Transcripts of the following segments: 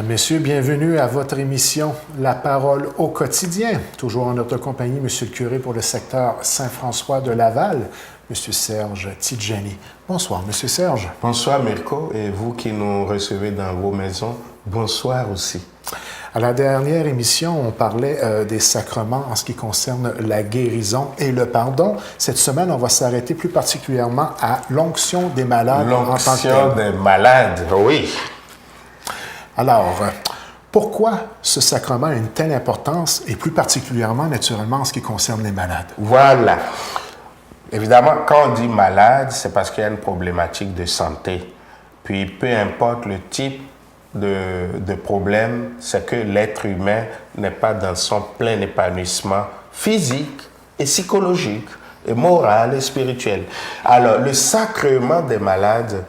Messieurs, bienvenue à votre émission La Parole au quotidien. Toujours en notre compagnie, Monsieur le curé pour le secteur Saint-François de Laval, Monsieur Serge Tidjani. Bonsoir, Monsieur Serge. Bonsoir, Mirko, et vous qui nous recevez dans vos maisons, bonsoir aussi. À la dernière émission, on parlait des sacrements en ce qui concerne la guérison et le pardon. Cette semaine, on va s'arrêter plus particulièrement à l'onction des malades en tant que telle. L'onction des malades, oui. Alors, pourquoi ce sacrement a une telle importance et plus particulièrement, naturellement, en ce qui concerne les malades? Voilà. Évidemment, quand on dit malade, c'est parce qu'il y a une problématique de santé. Puis, peu importe le type de problème, c'est que l'être humain n'est pas dans son plein épanouissement physique et psychologique, et moral et spirituel. Alors, le sacrement des malades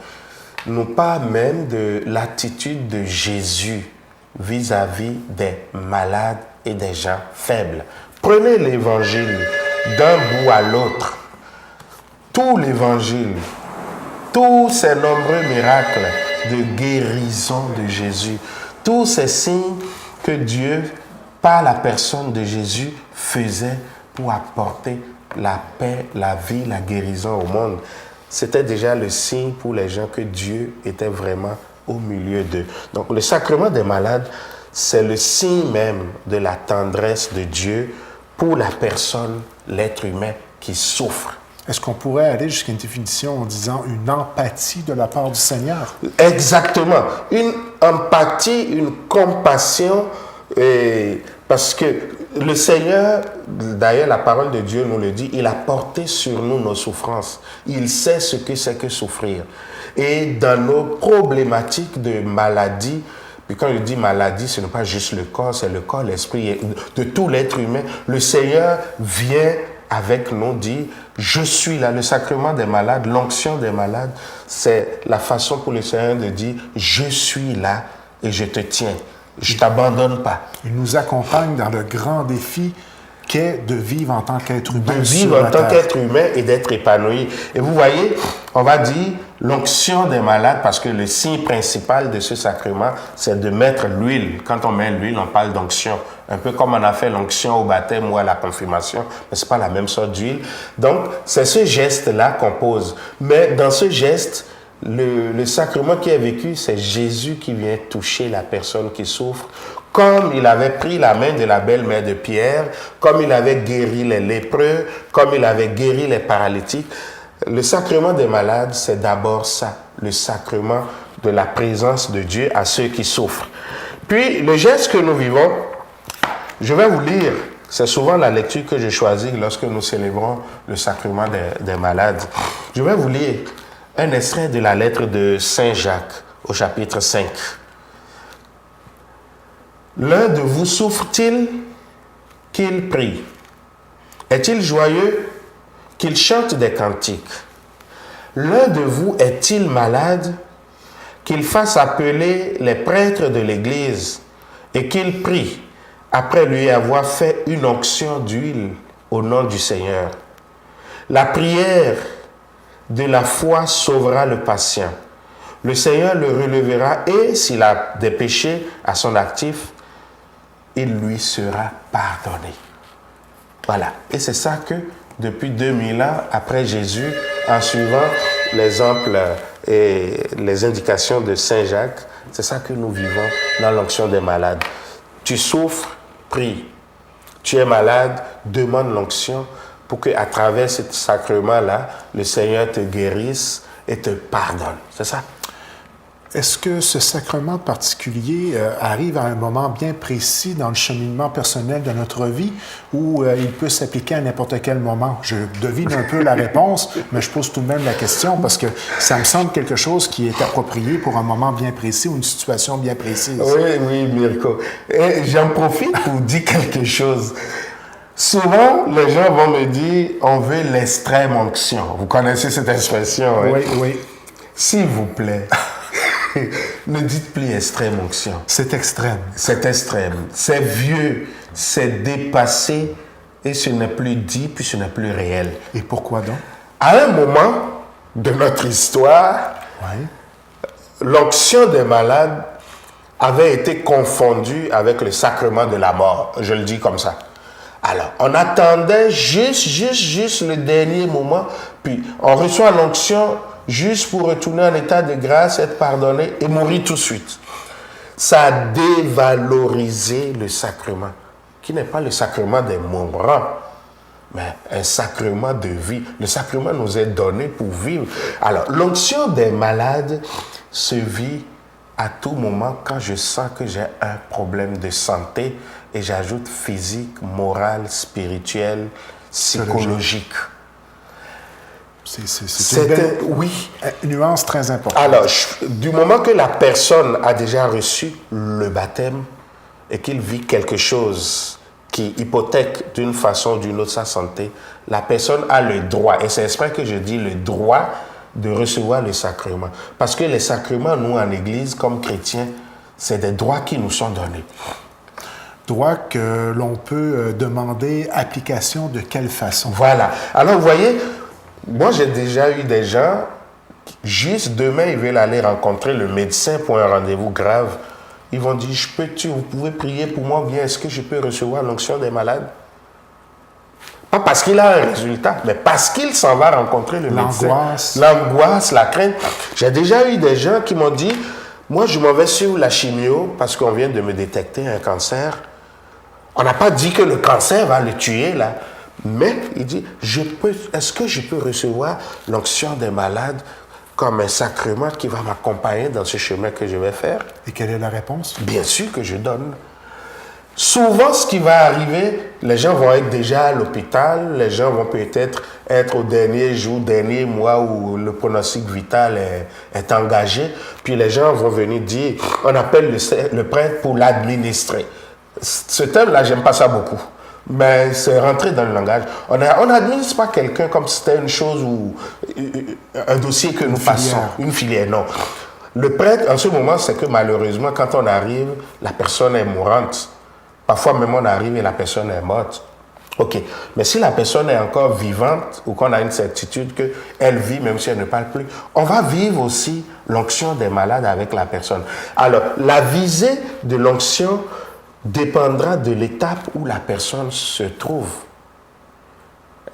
nous parle même de l'attitude de Jésus vis-à-vis des malades et des gens faibles. Prenez l'évangile d'un bout à l'autre. Tout l'évangile, tous ces nombreux miracles de guérison de Jésus, tous ces signes que Dieu, par la personne de Jésus, faisait pour apporter la paix, la vie, la guérison au monde. C'était déjà le signe pour les gens que Dieu était vraiment au milieu d'eux. Donc le sacrement des malades, c'est le signe même de la tendresse de Dieu pour la personne, l'être humain qui souffre. Est-ce qu'on pourrait aller jusqu'à une définition en disant une empathie de la part du Seigneur? Exactement. Une empathie, une compassion, parce que le Seigneur, d'ailleurs la parole de Dieu nous le dit, il a porté sur nous nos souffrances. Il sait ce que c'est que souffrir. Et dans nos problématiques de maladie, puis quand je dis maladie, ce n'est pas juste le corps, c'est le corps, l'esprit de tout l'être humain. Le Seigneur vient avec nous dire, je suis là. Le sacrement des malades, l'onction des malades, c'est la façon pour le Seigneur de dire, je suis là et je te tiens. Je ne t'abandonne pas. Il nous accompagne dans le grand défi qu'est de vivre en tant qu'être humain. De vivre en tant qu'être humain et d'être épanoui. Et vous voyez, on va dire l'onction des malades, parce que le signe principal de ce sacrement, c'est de mettre l'huile. Quand on met l'huile, on parle d'onction. Un peu comme on a fait l'onction au baptême ou à la confirmation, mais ce n'est pas la même sorte d'huile. Donc, c'est ce geste-là qu'on pose. Mais dans ce geste, le sacrement qui est vécu, c'est Jésus qui vient toucher la personne qui souffre, comme il avait pris la main de la belle-mère de Pierre, comme il avait guéri les lépreux, comme il avait guéri les paralytiques. Le sacrement des malades, c'est d'abord ça, le sacrement de la présence de Dieu à ceux qui souffrent. Puis, le geste que nous vivons, je vais vous lire, c'est souvent la lecture que je choisis lorsque nous célébrons le sacrement des malades. Je vais vous lire un extrait de la lettre de Saint Jacques au chapitre 5. L'un de vous souffre-t-il qu'il prie? Est-il joyeux qu'il chante des cantiques? L'un de vous est-il malade qu'il fasse appeler les prêtres de l'Église et qu'il prie après lui avoir fait une onction d'huile au nom du Seigneur? La prière de la foi sauvera le patient. Le Seigneur le relèvera et s'il a des péchés à son actif, il lui sera pardonné. Voilà. Et c'est ça que, depuis 2000 ans, après Jésus, en suivant l'exemple et les indications de Saint Jacques, c'est ça que nous vivons dans l'onction des malades. Tu souffres, prie. Tu es malade, demande l'onction pour qu'à travers ce sacrement-là, le Seigneur te guérisse et te pardonne. C'est ça. Est-ce que ce sacrement particulier arrive à un moment bien précis dans le cheminement personnel de notre vie ou il peut s'appliquer à n'importe quel moment? Je devine un peu la réponse, mais je pose tout de même la question parce que ça me semble quelque chose qui est approprié pour un moment bien précis ou une situation bien précise. Oui, Mirko. Et j'en profite pour dire quelque chose. Souvent, les gens vont me dire, on veut l'extrême onction. Vous connaissez cette expression, hein? Oui. S'il vous plaît. Ne dites plus extrême onction. C'est extrême. C'est extrême. C'est vieux. C'est dépassé. Et ce n'est plus dit, puis ce n'est plus réel. Et pourquoi donc? À un moment de notre histoire, l'onction des malades avait été confondu avec le sacrement de la mort. Je le dis comme ça. Alors, on attendait juste le dernier moment, puis on reçoit l'onction juste pour retourner en état de grâce, être pardonné et mourir tout de suite. Ça a dévalorisé le sacrement, qui n'est pas le sacrement des mourants, mais un sacrement de vie. Le sacrement nous est donné pour vivre. Alors, l'onction des malades se vit à tout moment quand je sens que j'ai un problème de santé, et j'ajoute physique, moral, spirituel, psychologique. C'est une nuance très importante. Alors, du moment que la personne a déjà reçu le baptême et qu'il vit quelque chose qui hypothèque d'une façon ou d'une autre sa santé, la personne a le droit, et c'est exprès que je dis le droit de recevoir le sacrement. Parce que les sacrements, nous, en Église, comme chrétiens, c'est des droits qui nous sont donnés. Droit que l'on peut demander application de quelle façon? Voilà. Alors, vous voyez, moi, j'ai déjà eu des gens, juste demain, ils veulent aller rencontrer le médecin pour un rendez-vous grave. Ils vont dire, vous pouvez prier pour moi, bien, est-ce que je peux recevoir l'onction des malades? Pas parce qu'il a un résultat, mais parce qu'il s'en va rencontrer le médecin. L'angoisse, la crainte. J'ai déjà eu des gens qui m'ont dit, moi, je m'en vais sur la chimio parce qu'on vient de me détecter un cancer. On n'a pas dit que le cancer va le tuer, là. Mais il dit, est-ce que je peux recevoir l'onction des malades comme un sacrement qui va m'accompagner dans ce chemin que je vais faire? Et quelle est la réponse? Bien sûr que je donne. Souvent, ce qui va arriver, les gens vont être déjà à l'hôpital, les gens vont peut-être être au dernier jour, dernier mois où le pronostic vital est engagé, puis les gens vont venir dire, on appelle le prêtre pour l'administrer. Ce terme-là, j'aime pas ça beaucoup, mais c'est rentré dans le langage. On n'administre pas quelqu'un comme si c'était une chose ou un dossier que nous passons, une filière, non. Le prêtre, en ce moment, c'est que malheureusement, quand on arrive, la personne est mourante. Parfois même on arrive et la personne est morte. Ok, mais si la personne est encore vivante ou qu'on a une certitude qu'elle vit même si elle ne parle plus, on va vivre aussi l'onction des malades avec la personne. Alors, la visée de l'onction dépendra de l'étape où la personne se trouve.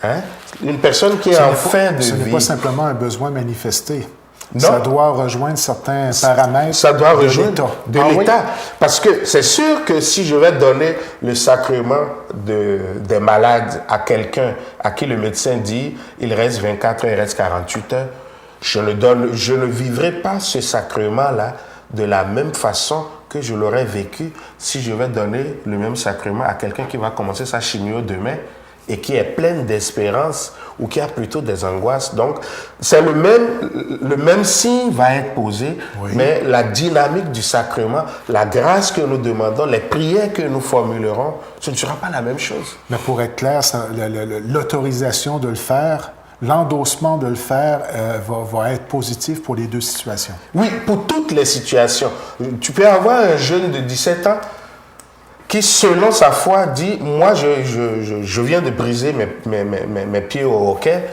Hein? Une personne qui est en fin de vie... Ce n'est pas simplement un besoin manifesté. Non. Ça doit rejoindre certains paramètres ça doit rejoindre de l'État. Oui. Parce que c'est sûr que si je vais donner le sacrement des malades à quelqu'un à qui le médecin dit il reste 24 heures, il reste 48 heures, je ne vivrai pas ce sacrement-là de la même façon que je l'aurais vécu si je vais donner le même sacrement à quelqu'un qui va commencer sa chimio demain et qui est pleine d'espérance ou qui a plutôt des angoisses. Donc, c'est le même signe va être posé, oui. Mais la dynamique du sacrement, la grâce que nous demandons, les prières que nous formulerons, ce ne sera pas la même chose. Mais pour être clair, l'autorisation de le faire, l'endossement de le faire va être positif pour les deux situations. Oui, pour toutes les situations. Tu peux avoir un jeune de 17 ans qui, selon sa foi, dit « Moi, je viens de briser mes pieds au hockey,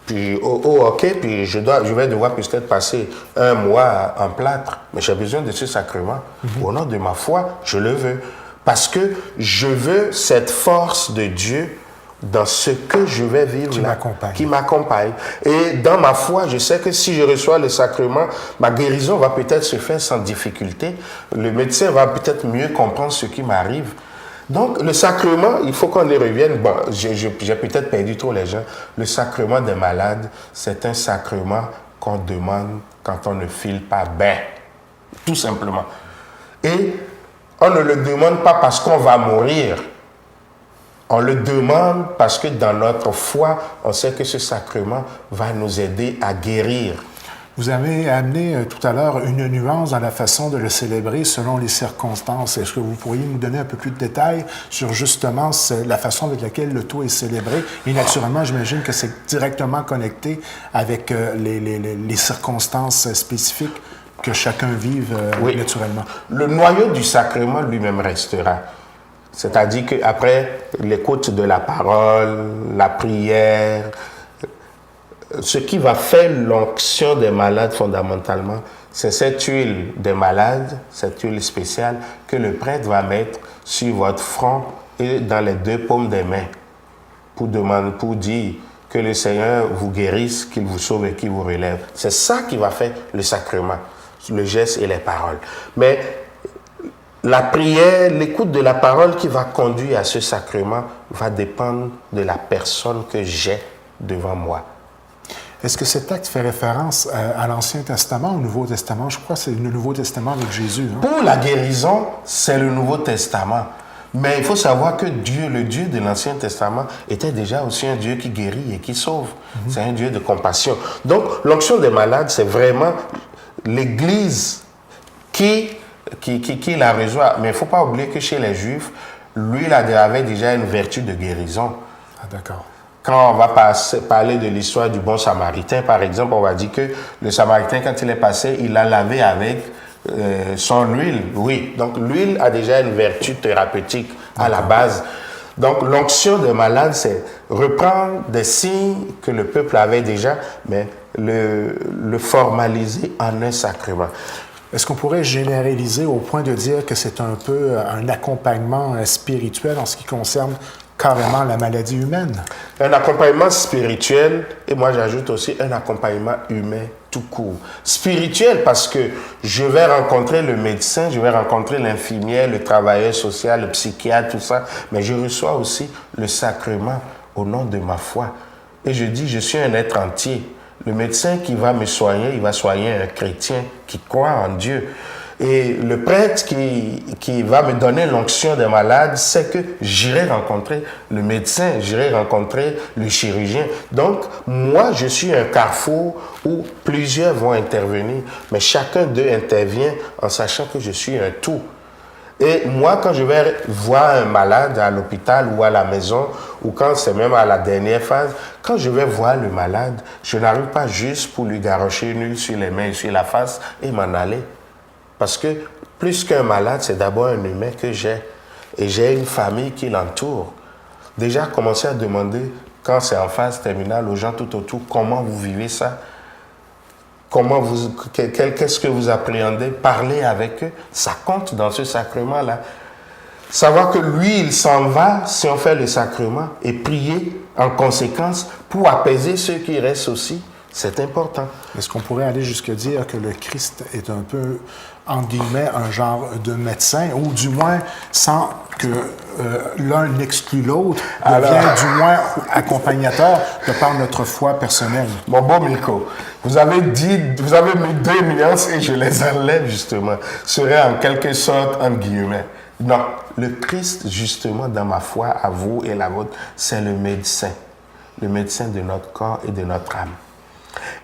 puis au hockey, puis je vais devoir peut-être passer un mois en plâtre, mais j'ai besoin de ce sacrement. Au nom de ma foi, je le veux. Parce que je veux cette force de Dieu dans ce que je vais vivre qui m'accompagne. Et dans ma foi, je sais que si je reçois le sacrement, ma guérison va peut-être se faire sans difficulté. Le médecin va peut-être mieux comprendre ce qui m'arrive. Donc, le sacrement, il faut qu'on y revienne. Bon, j'ai peut-être perdu trop les gens. Le sacrement des malades, c'est un sacrement qu'on demande quand on ne file pas bien. Tout simplement. Et on ne le demande pas parce qu'on va mourir. On le demande parce que dans notre foi, on sait que ce sacrement va nous aider à guérir. Vous avez amené tout à l'heure une nuance dans la façon de le célébrer selon les circonstances. Est-ce que vous pourriez nous donner un peu plus de détails sur justement la façon avec laquelle le tout est célébré? Et naturellement, j'imagine que c'est directement connecté avec les circonstances spécifiques que chacun vive naturellement. Le noyau du sacrement lui-même restera. C'est-à-dire qu'après l'écoute de la parole, la prière, ce qui va faire l'onction des malades fondamentalement, c'est cette huile des malades, cette huile spéciale que le prêtre va mettre sur votre front et dans les deux paumes des mains pour dire que le Seigneur vous guérisse, qu'il vous sauve et qu'il vous relève. C'est ça qui va faire le sacrement, le geste et les paroles. Mais la prière, l'écoute de la parole qui va conduire à ce sacrement va dépendre de la personne que j'ai devant moi. Est-ce que cet acte fait référence à l'Ancien Testament ou au Nouveau Testament? Je crois que c'est le Nouveau Testament avec Jésus. Hein? Pour la guérison, c'est le Nouveau Testament. Mais il faut savoir que Dieu, le Dieu de l'Ancien Testament, était déjà aussi un Dieu qui guérit et qui sauve. C'est un Dieu de compassion. Donc, l'onction des malades, c'est vraiment l'Église qui la reçoit. Mais il ne faut pas oublier que chez les Juifs, l'huile avait déjà une vertu de guérison. Ah, d'accord. Quand on va parler de l'histoire du bon Samaritain, par exemple, on va dire que le Samaritain, quand il est passé, il l'a lavé avec son huile. Oui, donc l'huile a déjà une vertu thérapeutique à la base. Donc l'onction des malades, c'est reprendre des signes que le peuple avait déjà, mais le formaliser en un sacrement. Est-ce qu'on pourrait généraliser au point de dire que c'est un peu un accompagnement spirituel en ce qui concerne carrément la maladie humaine? Un accompagnement spirituel, et moi j'ajoute aussi un accompagnement humain tout court. Spirituel parce que je vais rencontrer le médecin, je vais rencontrer l'infirmière, le travailleur social, le psychiatre, tout ça, mais je reçois aussi le sacrement au nom de ma foi. Et je dis, je suis un être entier. Le médecin qui va me soigner, il va soigner un chrétien qui croit en Dieu. Et le prêtre qui va me donner l'onction des malades, c'est que j'irai rencontrer le médecin, j'irai rencontrer le chirurgien. Donc, moi, je suis un carrefour où plusieurs vont intervenir, mais chacun d'eux intervient en sachant que je suis un tout. Et moi, quand je vais voir un malade à l'hôpital ou à la maison, ou quand c'est même à la dernière phase, quand je vais voir le malade, je n'arrive pas juste pour lui garrocher une huile sur les mains et sur la face et m'en aller. Parce que plus qu'un malade, c'est d'abord un humain que j'ai. Et j'ai une famille qui l'entoure. Déjà, commencer à demander, quand c'est en phase terminale, aux gens tout autour, comment vous vivez ça? Qu'est-ce que vous appréhendez? Parler avec eux, ça compte dans ce sacrement-là. Savoir que lui, il s'en va si on fait le sacrement et prier en conséquence pour apaiser ceux qui restent aussi, c'est important. Est-ce qu'on pourrait aller jusqu'à dire que le Christ est un peu, entre guillemets, un genre de médecin, ou du moins, sans que l'un n'exclue l'autre, devient du moins accompagnateur de par notre foi personnelle? Mon bon Milko, vous avez mis deux nuances et je les enlève justement. Serait en quelque sorte entre guillemets. Non, le Christ, justement, dans ma foi, à vous et la vôtre, c'est le médecin de notre corps et de notre âme.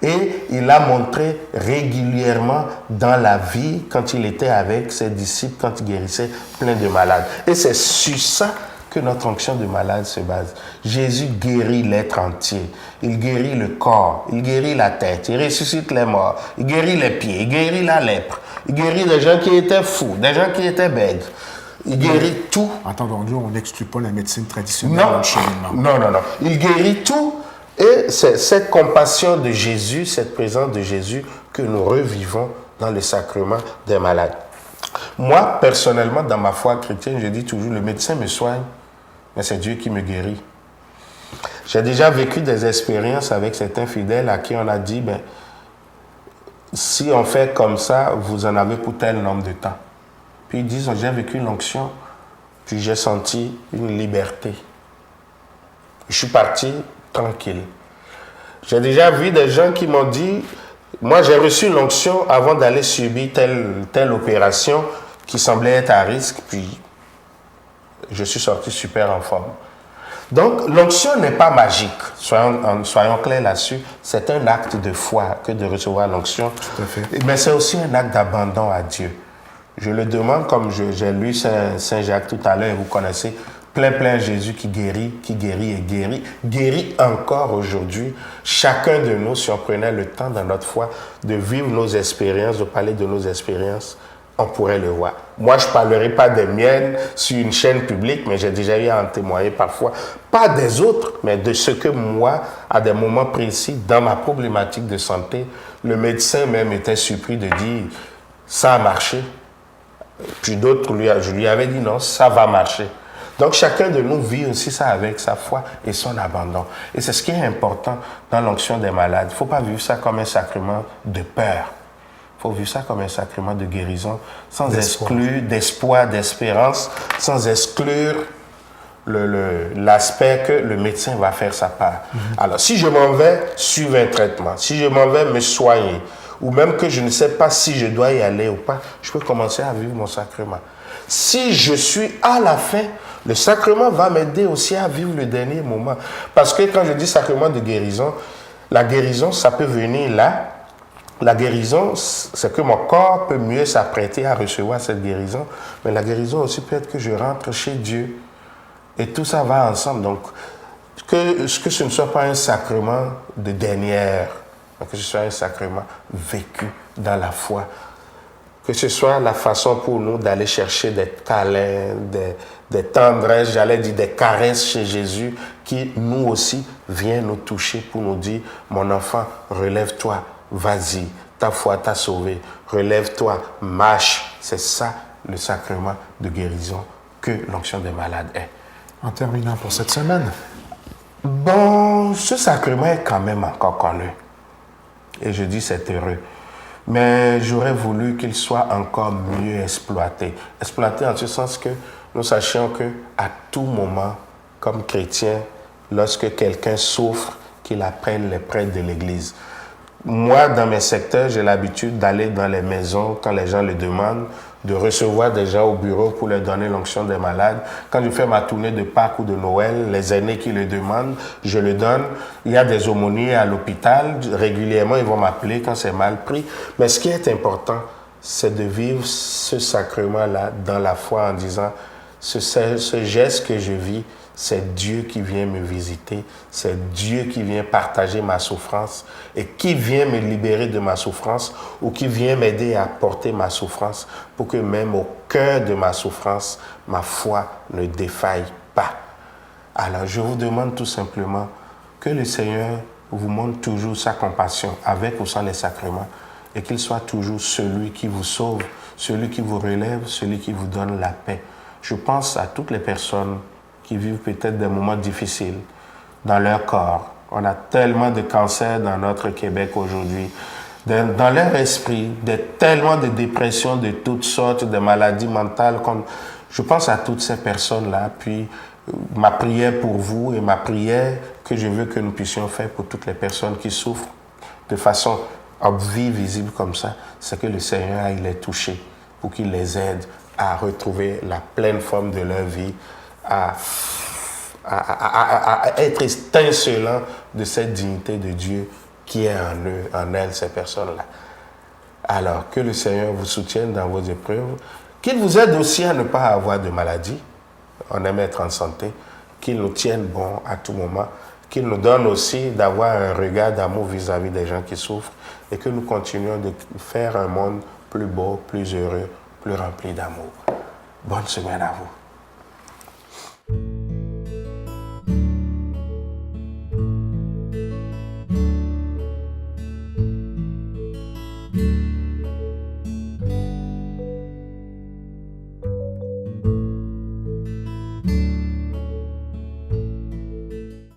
Et il a montré régulièrement dans la vie, quand il était avec ses disciples, quand il guérissait plein de malades. Et c'est sur ça que notre onction de malade se base. Jésus guérit l'être entier. Il guérit le corps, il guérit la tête, il ressuscite les morts, il guérit les pieds, il guérit la lèpre, il guérit des gens qui étaient fous, des gens qui étaient bêtes. Il guérit tout. Entendons-nous, on n'exclut pas la médecine traditionnelle dans le cheminement. Non. Il guérit tout. Et c'est cette compassion de Jésus, cette présence de Jésus que nous revivons dans le sacrement des malades. Moi, personnellement, dans ma foi chrétienne, je dis toujours, le médecin me soigne, mais c'est Dieu qui me guérit. J'ai déjà vécu des expériences avec certains fidèles à qui on a dit, si on fait comme ça, vous en avez pour tel nombre de temps. Puis ils disent, j'ai vécu l'onction, puis j'ai senti une liberté. Je suis parti tranquille. J'ai déjà vu des gens qui m'ont dit, moi j'ai reçu l'onction avant d'aller subir telle opération qui semblait être à risque, puis je suis sorti super en forme. Donc l'onction n'est pas magique, soyons clairs là-dessus, c'est un acte de foi que de recevoir l'onction, tout à fait. Mais c'est aussi un acte d'abandon à Dieu. Je le demande, comme j'ai lu Saint Jacques tout à l'heure, et vous connaissez, plein Jésus qui guérit et guérit encore aujourd'hui. Chacun de nous, si on prenait le temps dans notre foi de vivre nos expériences, de parler de nos expériences, on pourrait le voir. Moi, je ne parlerai pas des miennes sur une chaîne publique, mais j'ai déjà eu à en témoigner parfois. Pas des autres, mais de ce que moi, à des moments précis, dans ma problématique de santé, le médecin même était surpris de dire « ça a marché ». Puis d'autres, je lui avais dit « non, ça va marcher ». Donc chacun de nous vit aussi ça avec sa foi et son abandon. Et c'est ce qui est important dans l'onction des malades. Il ne faut pas vivre ça comme un sacrement de peur. Il faut vivre ça comme un sacrement de guérison, sans exclure d'espoir, d'espérance, sans exclure l'aspect que le médecin va faire sa part. Alors, si je m'en vais suivre un traitement, si je m'en vais me soigner, ou même que je ne sais pas si je dois y aller ou pas, je peux commencer à vivre mon sacrement. Si je suis à la fin, le sacrement va m'aider aussi à vivre le dernier moment. Parce que quand je dis sacrement de guérison, la guérison, ça peut venir là. La guérison, c'est que mon corps peut mieux s'apprêter à recevoir cette guérison. Mais la guérison aussi peut être que je rentre chez Dieu. Et tout ça va ensemble. Donc, que ce ne soit pas un sacrement de dernière, que ce soit un sacrement vécu dans la foi. Que ce soit la façon pour nous d'aller chercher des câlins, des tendresses, j'allais dire des caresses chez Jésus, qui nous aussi vient nous toucher pour nous dire, mon enfant, relève-toi, vas-y, ta foi t'a sauvé, relève-toi, marche. C'est ça le sacrement de guérison que l'onction des malades est. En terminant pour cette semaine. Bon, ce sacrement est quand même encore connu. Et je dis c'est heureux. Mais j'aurais voulu qu'il soit encore mieux exploité. Exploité en ce sens que nous sachions qu'à tout moment, comme chrétien, lorsque quelqu'un souffre, qu'il apprenne les prêtres de l'Église. Moi, dans mes secteurs, j'ai l'habitude d'aller dans les maisons quand les gens le demandent, de recevoir des gens au bureau pour leur donner l'onction des malades. Quand je fais ma tournée de Pâques ou de Noël, les aînés qui le demandent, je le donne. Il y a des aumôniers à l'hôpital. Régulièrement, ils vont m'appeler quand c'est mal pris. Mais ce qui est important, c'est de vivre ce sacrement-là dans la foi en disant, ce geste que je vis, c'est Dieu qui vient me visiter, c'est Dieu qui vient partager ma souffrance et qui vient me libérer de ma souffrance ou qui vient m'aider à porter ma souffrance pour que même au cœur de ma souffrance, ma foi ne défaille pas. Alors je vous demande tout simplement que le Seigneur vous montre toujours sa compassion avec ou sans les sacrements et qu'il soit toujours celui qui vous sauve, celui qui vous relève, celui qui vous donne la paix. Je pense à toutes les personnes qui vivent peut-être des moments difficiles dans leur corps. On a tellement de cancers dans notre Québec aujourd'hui. Dans leur esprit, tellement de dépressions de toutes sortes, de maladies mentales. Je pense à toutes ces personnes-là. Puis ma prière pour vous et ma prière que je veux que nous puissions faire pour toutes les personnes qui souffrent de façon obvie, visible comme ça, c'est que le Seigneur aille les toucher pour qu'il les aide à retrouver la pleine forme de leur vie, à être étincelant de cette dignité de Dieu qui est en eux, en elles, ces personnes-là. Alors, que le Seigneur vous soutienne dans vos épreuves, qu'il vous aide aussi à ne pas avoir de maladie, on aime être en santé, qu'il nous tienne bon à tout moment, qu'il nous donne aussi d'avoir un regard d'amour vis-à-vis des gens qui souffrent et que nous continuions de faire un monde plus beau, plus heureux, plus rempli d'amour. Bonne semaine à vous.